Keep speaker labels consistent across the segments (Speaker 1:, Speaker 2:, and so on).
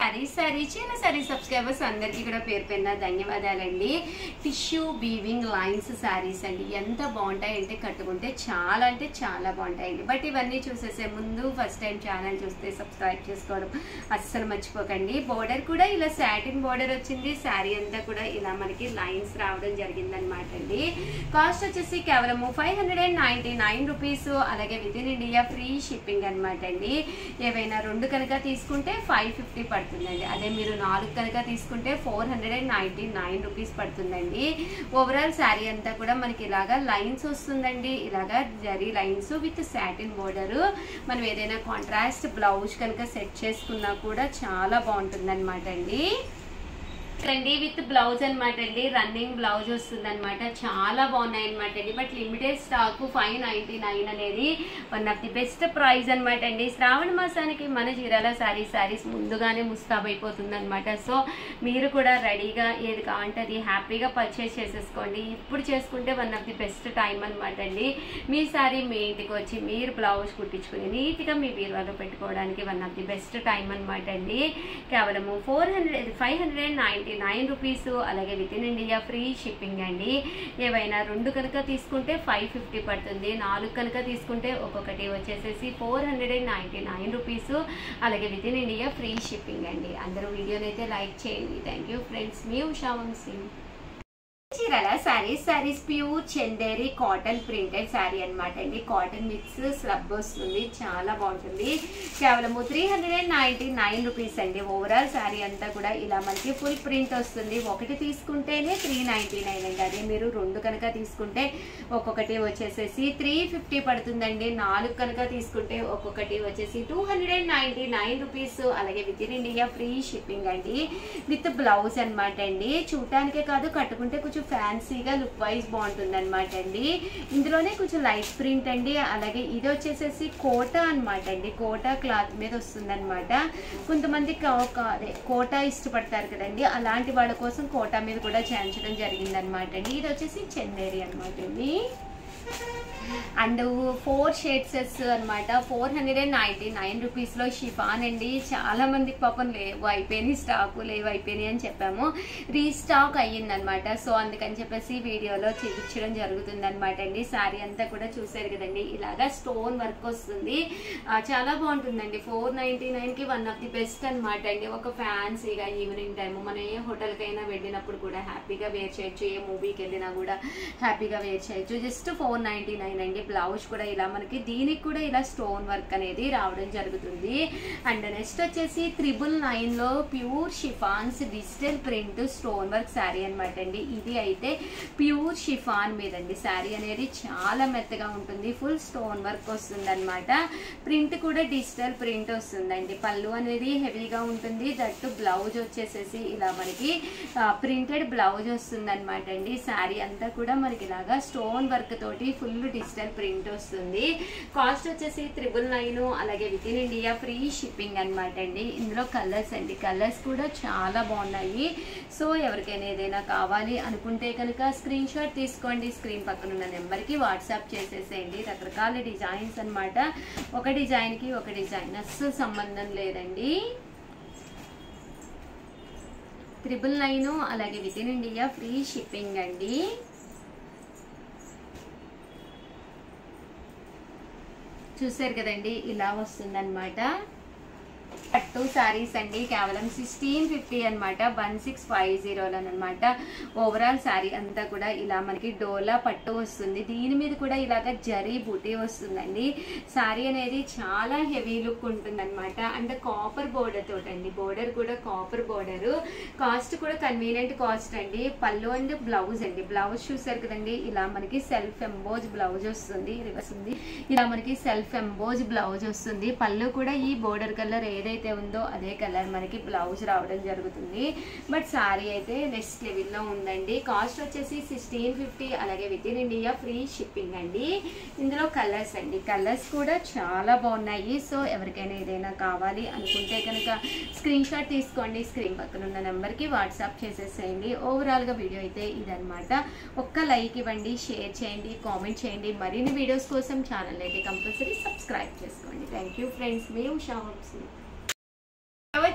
Speaker 1: Sorry subscribers అందరికీ కూడా పేరు పేరున ధన్యవాదాలండి. టిష్యూ వీవింగ్ లైన్స్ సారీస్ అండి, ఎంత బాగుంటాయంటే కట్టుకుంటే చాలా అంటే చాలా బాగుంటాయండి. బట్ ఇవన్నీ చూసేసే ముందు ఫస్ట్ టైం ఛానల్ చూస్తే సబ్స్క్రైబ్ చేసుకోవడం అస్సలు మర్చిపోకండి. బోర్డర్ కూడా ఇలా సాటిన్ బోర్డర్ వచ్చింది, శారీ అంతా కూడా ఇలా మనకి లైన్స్ రావడం జరిగిందనమాట అండి. కాస్ట్ వచ్చేసి కేవలం 599 రూపీస్, అలాగే within India free shipping అనమాట అండి. ఏవైనా రెండు కనుక తీసుకుంటే 550 పడుతుందండి, అదే మీరు 4 కనుక తీసుకుంటే 499 రూపీస్ పడుతుందండి. ఓవరాల్ శారీ అంతా కూడా మనకి ఇలాగా లైన్స్ వస్తుందండి, ఇలాగా zari lines with satin border. మనం ఏదైనా కాంట్రాస్ట్ బ్లౌజ్ కనుక సెట్ చేసుకున్నా కూడా చాలా బాగుంటుంది అనమాట అండి. విత్ బ్లౌజ్ అనమాట అండి, రన్నింగ్ బ్లౌజ్ వస్తుంది అనమాట. చాలా బాగున్నాయి అనమాట అండి. బట్ లిమిటెడ్ స్టాక్ 599 అనేది one of the best price అనమాట అండి. శ్రావణ మాసానికి మన చీరాల శారీస్ ముందుగానే ముస్తాబైపోతుంది అనమాట. సో మీరు కూడా రెడీగా ఏది కావాలంటే అది హ్యాపీగా పర్చేస్ చేసేసుకోండి. ఇప్పుడు చేసుకుంటే one of the best time అనమాట అండి. మీ శారీ మీ ఇంటికి వచ్చి మీరు బ్లౌజ్ కుట్టించుకుని నీట్గా మీ బీరువాలో పెట్టుకోవడానికి one of the best time అనమాట అండి. కేవలము 599 రూపీస్, అలాగే within India free shipping అండి. ఏవైనా రెండు కనుక తీసుకుంటే 550 పడుతుంది, 4 కనుక తీసుకుంటే ఒక్కొక్కటి వచ్చేసేసి 499 రూపీస్, అలాగే within India free shipping అండి. అందరూ వీడియోని అయితే లైక్ చేయండి. థ్యాంక్ యూ ఫ్రెండ్స్, మీ Usha Vamshi. Chirala sarees pure Chanderi cotton printed saree అనమాట అండి. కాటన్ మిక్స్ స్లబ్ వస్తుంది, చాలా బాగుంటుంది. కేవలం 399 రూపీస్ అండి. ఓవరాల్ శారీ అంతా కూడా ఇలా మనకి ఫుల్ ప్రింట్ వస్తుంది. ఒకటి తీసుకుంటేనే 399 అండి, అదే మీరు రెండు కనుక తీసుకుంటే ఒక్కొక్కటి వచ్చేసేసి 350 పడుతుందండి. 4 కనుక తీసుకుంటే ఒక్కొక్కటి వచ్చేసి 299 రూపీస్, అలాగే within India free shipping అండి. విత్ బ్లౌజ్ అనమాట అండి. చూడటానికే కాదు, కట్టుకుంటే కొంచెం ఫ్యాన్సీగా లుక్ వైజ్ బాగుంటుంది అనమాట అండి. ఇందులోనే కొంచెం లైట్ ప్రింట్ అండి, అలాగే ఇది వచ్చేసేసి కోటా అనమాట అండి. కోటా క్లాత్ మీద వస్తుంది అనమాట. కొంతమంది కోటా ఇష్టపడతారు కదండి, అలాంటి వాళ్ళ కోసం కోటా మీద కూడా చేయించడం జరిగింది అనమాట అండి. ఇది వచ్చేసి చందేరి అనమాట అండి. అండ్ 4 షేడ్సెస్ అనమాట. 499 రూపీస్లో షిఫాన్ అండి. చాలా మందికి పాపం లేవు అయిపోయినాయి, స్టాకు లేవు అయిపోయినాయి అని చెప్పాము, రీస్టాక్ అయ్యిందనమాట. సో అందుకని చెప్పేసి వీడియోలో చూపించడం జరుగుతుంది అనమాట అండి. శారీ అంతా కూడా చూసారు కదండి, ఇలాగా స్టోన్ వర్క్ వస్తుంది, చాలా బాగుంటుందండి. 499కి వన్ ఆఫ్ ది బెస్ట్ అనమాట అండి. ఒక ఫ్యాన్సీగా ఈవినింగ్ టైము మనం ఏ హోటల్కైనా వెళ్ళినప్పుడు కూడా హ్యాపీగా వేర్ చేయొచ్చు, ఏ మూవీకి వెళ్ళినా కూడా హ్యాపీగా వేర్ చేయొచ్చు. జస్ట్ 499 అండి. బ్లౌజ్ కూడా ఇలా మనకి దీనికి కూడా ఇలా స్టోన్ వర్క్ అనేది రావడం జరుగుతుంది. అండ్ నెక్స్ట్ వచ్చేసి 999లో pure chiffons digital print stone work sari అనమాట అండి. ఇది అయితే ప్యూర్ షిఫాన్ మీదండి. శారీ అనేది చాలా మెత్తగా ఉంటుంది, ఫుల్ స్టోన్ వర్క్ వస్తుంది అనమాట. ప్రింట్ కూడా డిజిటల్ ప్రింట్ వస్తుందండి. పళ్ళు అనేది హెవీగా ఉంటుంది, దట్టు బ్లౌజ్ వచ్చేసేసి ఇలా మనకి ప్రింటెడ్ బ్లౌజ్ వస్తుంది అనమాట అండి. శారీ అంతా కూడా మనకి ఇలాగా స్టోన్ వర్క్ తోటి ఫుల్ డిజిటల్ ప్రింట్ వస్తుంది. కాస్ట్ వచ్చేసి 999, అలాగే within India free shipping అనమాట అండి. ఇందులో కలర్స్ అండి, కలర్స్ కూడా చాలా బాగున్నాయి. సో ఎవరికైనా ఏదైనా కావాలి అనుకుంటే కనుక స్క్రీన్ షాట్ తీసుకోండి, స్క్రీన్ పక్కన ఉన్న నెంబర్కి వాట్సాప్ చేసేసేయండి. రకరకాల డిజైన్స్ అనమాట, ఒక డిజైన్కి ఒక డిజైన్ అస్సలు సంబంధం లేదండి. 999, అలాగే within India free shipping అండి. చూసారు కదండి, ఇలా వస్తుంది అనమాట. పట్టు శారీస్ అండి, కేవలం 1650 అనమాట, 1650 అనమాట. ఓవరాల్ శారీ అంతా కూడా ఇలా మనకి డోలా పట్టు వస్తుంది, దీని మీద కూడా ఇలాగ జరీ బూటీ వస్తుందండి. శారీ అనేది చాలా హెవీ లుక్ ఉంటుంది అనమాట. అండ్ కాపర్ బోర్డర్ తోటండి, బోర్డర్ కూడా కాపర్ బోర్డర్. కాస్ట్ కూడా కన్వీనియంట్ కాస్ట్ అండి. పళ్ళు అండ్ బ్లౌజ్ అండి, బ్లౌజ్ చూసారు కదండి, ఇలా మనకి సెల్ఫ్ ఎంబోజ్ బ్లౌజ్ వస్తుంది, రివర్స్ ఉంది, ఇలా మనకి సెల్ఫ్ ఎంబోజ్ బ్లౌజ్ వస్తుంది. పళ్ళు కూడా ఈ బోర్డర్ కలర్ ఏదైతే ఉందో అదే కలర్ మనకి బ్లౌజ్ రావడం జరుగుతుంది. బట్ శారీ అయితే నెక్స్ట్ లెవెల్లో ఉందండి. కాస్ట్ వచ్చేసి 1650, అలాగే within India free shipping అండి. ఇందులో కలర్స్ అండి, కలర్స్ కూడా చాలా బాగున్నాయి. సో ఎవరికైనా ఏదైనా కావాలి అనుకుంటే కనుక స్క్రీన్ షాట్ తీసుకోండి, స్క్రీన్ పక్కన ఉన్న నెంబర్కి వాట్సాప్ చేసేసేయండి. ఓవరాల్గా వీడియో అయితే ఇదనమాట. ఒక్క లైక్ ఇవ్వండి, షేర్ చేయండి, కామెంట్ చేయండి. మరిన్ని వీడియోస్ కోసం ఛానల్ అయితే కంపల్సరీ సబ్స్క్రైబ్ చేసుకోండి. థ్యాంక్ యూ ఫ్రెండ్స్, మీ ఉషా వంశీ.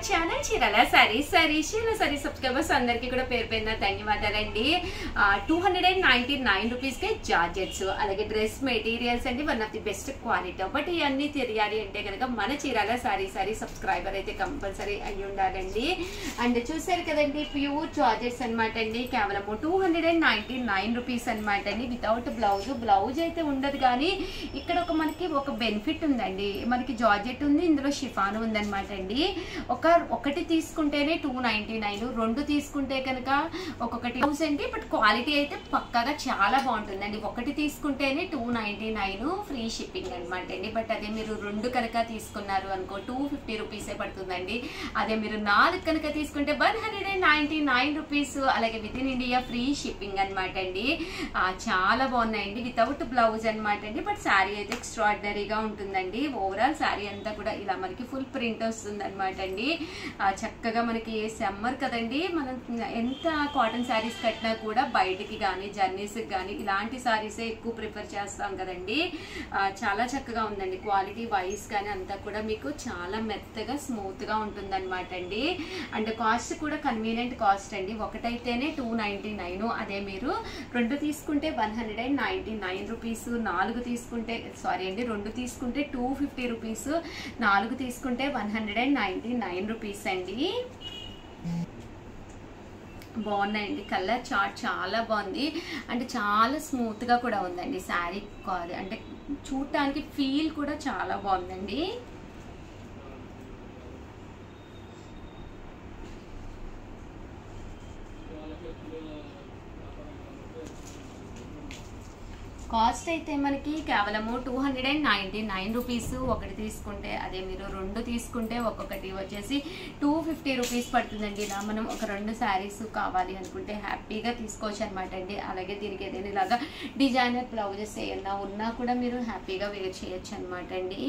Speaker 1: ఛానల్ చీరాల సారీస్. చీరాల సబ్స్క్రైబర్స్ అందరికీ కూడా పేరు పేరున ధన్యవాదాలండి. 299 రూపీస్కే జార్జెట్స్, అలాగే డ్రెస్ మెటీరియల్స్ అండి, one of the best quality. But ఇవన్నీ తెలియాలి అంటే కనుక మన చీరాల సారీ సబ్స్క్రైబర్ అయితే కంపల్సరీ అయ్యి ఉండాలండి. అండ్ చూసారు కదండి, ప్యూర్ జార్జెట్స్ అనమాట అండి. కేవలం 299 రూపీస్ అనమాట అండి, వితౌట్ బ్లౌజ్ అయితే ఉండదు. కానీ ఇక్కడ మనకి ఒక బెనిఫిట్ ఉందండి, మనకి జార్జెట్ ఉంది, ఇందులో షిఫాన్ ఉందన్నమాట అండి. ఒకటి తీసుకుంటేనే 299, రెండు తీసుకుంటే కనుక ఒక్కొక్కటి 1000. బట్ క్వాలిటీ అయితే పక్కాగా చాలా బాగుంటుందండి. ఒకటి తీసుకుంటేనే 299 ఫ్రీ షిప్పింగ్ అనమాట అండి. బట్ అదే మీరు రెండు కనుక తీసుకున్నారు అనుకో 250 రూపీసే పడుతుందండి. అదే మీరు 4 కనుక తీసుకుంటే 199 రూపీస్, అలాగే within India free shipping అనమాట అండి. చాలా బాగున్నాయండి, వితౌట్ బ్లౌజ్ అనమాట అండి. బట్ శారీ అయితే ఎక్స్ట్రాడినరీగా ఉంటుందండి. ఓవరాల్ శారీ అంతా కూడా ఇలా మనకి ఫుల్ ప్రింట్ వస్తుంది అనమాట అండి. చక్కగా మనకి సమ్మర్ కదండి, మనం ఎంత కాటన్ శారీస్ కట్టినా కూడా బయటికి కానీ జర్నీస్కి కానీ ఇలాంటి శారీసే ఎక్కువ ప్రిఫర్ చేస్తాం కదండి. చాలా చక్కగా ఉందండి, క్వాలిటీ వైజ్ కానీ అంతా కూడా మీకు చాలా మెత్తగా స్మూత్గా ఉంటుంది అనమాట అండి. అండ్ కాస్ట్ కూడా కన్వీనియంట్ కాస్ట్ అండి. ఒకటైతేనే 299, అదే మీరు రెండు తీసుకుంటే 199 రూపీస్, నాలుగు తీసుకుంటే రెండు తీసుకుంటే 250 రూపీస్, నాలుగు తీసుకుంటే 199 రూపీస్ అండి. బాగున్నాయండి, కలర్ చార్ట్ చాలా బాగుంది. అంటే చాలా స్మూత్గా కూడా ఉందండి శారీ. అంటే చూడటానికి ఫీల్ కూడా చాలా బాగుందండి. కాస్ట్ అయితే మనకి కేవలము 299 రూపీస్ ఒకటి తీసుకుంటే, అదే మీరు రెండు తీసుకుంటే ఒక్కొక్కటి వచ్చేసి 250 రూపీస్ పడుతుందండి. ఇలా మనం ఒక రెండు శారీస్ కావాలి అనుకుంటే హ్యాపీగా తీసుకోవచ్చు అనమాట అండి. అలాగే దీనికి ఏదైనా ఇలాగా డిజైనర్ బ్లౌజెస్ ఏమన్నా ఉన్నా కూడా మీరు హ్యాపీగా వేర్ చేయొచ్చు అనమాట అండి.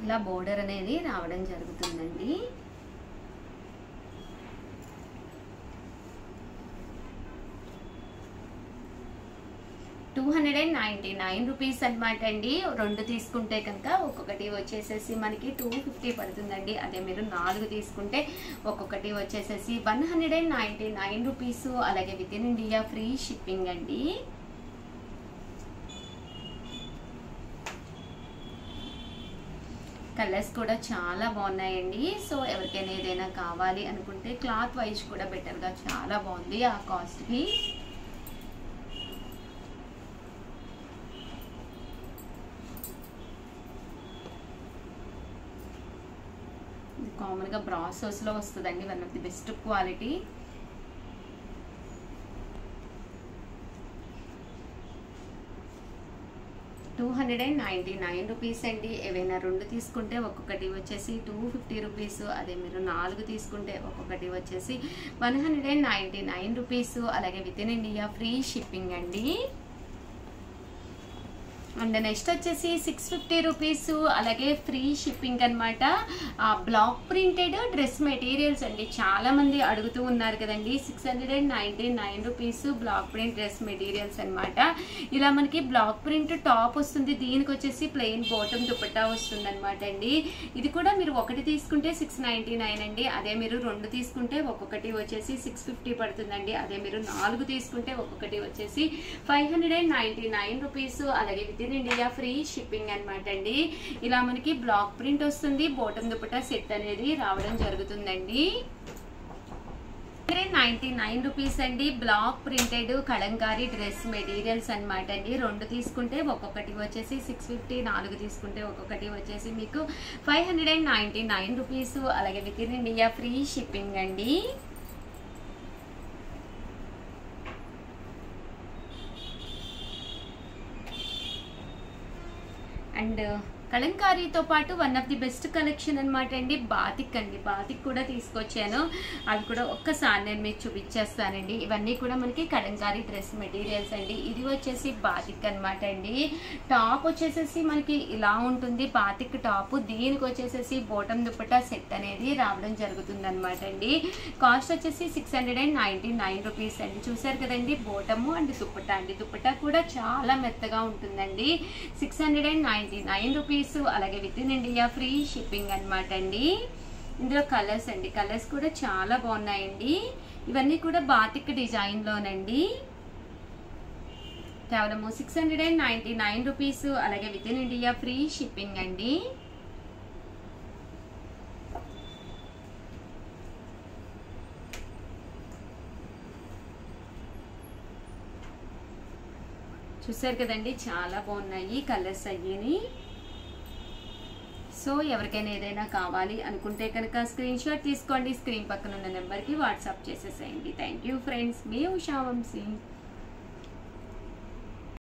Speaker 1: ఇలా బోర్డర్ అనేది రావడం జరుగుతుందండి. రూపీస్ అనమాట అండి. రెండు తీసుకుంటే కనుక ఒక్కొక్కటి వచ్చేసేసి మనకి 250 పడుతుందండి. అదే మీరు 4 తీసుకుంటే ఒక్కొక్కటి వచ్చేసేసి 199 రూపీస్, అలాగే within India free shipping అండి. కలర్స్ కూడా చాలా బాగున్నాయండి. సో ఎవరికైనా ఏదైనా కావాలి అనుకుంటే క్లాత్ వైజ్ కూడా బెటర్గా చాలా బాగుంది ఆ కాస్ట్కి. కామన్గా బ్రాసోస్లో వస్తుందండి, one of the best quality. Rupees అండి. ఏవైనా రెండు తీసుకుంటే ఒక్కొక్కటి వచ్చేసి 250 రూపీస్, అదే మీరు 4 తీసుకుంటే ఒక్కొక్కటి వచ్చేసి 199 రూపీస్, అలాగే within India free shipping అండి. అండ్ నెక్స్ట్ వచ్చేసి 650 రూపీస్, అలాగే ఫ్రీ షిప్పింగ్ అనమాట. బ్లాక్ ప్రింటెడ్ డ్రెస్ మెటీరియల్స్ అండి. చాలా మంది అడుగుతూ ఉన్నారు కదండి. 699 rupees block print dress materials అనమాట. ఇలా మనకి బ్లాక్ ప్రింట్ టాప్ వస్తుంది, దీనికి వచ్చేసి ప్లెయిన్ బాటమ్ దుపట్టా వస్తుంది అనమాట అండి. ఇది కూడా మీరు ఒకటి తీసుకుంటే 699 అండి. అదే మీరు రెండు తీసుకుంటే ఒక్కొక్కటి వచ్చేసి 650 పడుతుందండి. అదే మీరు 4 తీసుకుంటే ఒక్కొక్కటి వచ్చేసి 599 రూపీస్, అలాగే within India free shipping అనమాట అండి. ఇలా మనకి బ్లాక్ ప్రింట్ వస్తుంది, బాటమ్ దుపట్టా సెట్ అనేది రావడం జరుగుతుందండి. 99 రూపీస్ అండి. Block printed Kalamkari dress materials అనమాట అండి. రెండు తీసుకుంటే ఒక్కొక్కటి వచ్చేసి 650, 4 తీసుకుంటే ఒక్కొక్కటి వచ్చేసి మీకు 599 రూపీస్, అలాగే within India free shipping అండి. అండ్ కలంకారీతో పాటు one of the best collection అనమాట అండి. బాతిక్ అండి, బాతిక్ కూడా తీసుకొచ్చాను. అది కూడా ఒక్కసారి నేను మీకు చూపించేస్తానండి. ఇవన్నీ కూడా మనకి కలంకారీ డ్రెస్ మెటీరియల్స్ అండి. ఇది వచ్చేసి బాతిక్ అనమాట అండి. టాప్ వచ్చేసేసి మనకి ఇలా ఉంటుంది బాతిక్ టాప్. దీనికి వచ్చేసేసి బోటం దుపట్టా సెట్ అనేది రావడం జరుగుతుంది అనమాట అండి. కాస్ట్ వచ్చేసి 699 రూపీస్ అండి. చూసారు కదండి, బోటము అండ్ దుపట్టా అండి. దుపట్టా కూడా చాలా మెత్తగా ఉంటుందండి. 699 రూపీస్. అలాగే within India free shipping అనమాట అండి. ఇందులో కలర్స్ అండి, కలర్స్ కూడా చాలా బాగున్నాయండి. ఇవన్నీ కూడా బాతిక్ డిజైన్ లోనండి. కేవలము 699 రూపీస్. అలాగే within India free shipping అండి. చూసారు కదండి, చాలా బాగున్నాయి కలర్స్ అయ్యి. సో ఎవరికైనా ఏదైనా కావాలి అనుకుంటే కనుక స్క్రీన్ షాట్ తీసుకోండి. స్క్రీన్ పక్కన ఉన్న నెంబర్కి వాట్సాప్ చేసేసేయండి. థ్యాంక్ యూ ఫ్రెండ్స్, మీ ఉషా వంశీ.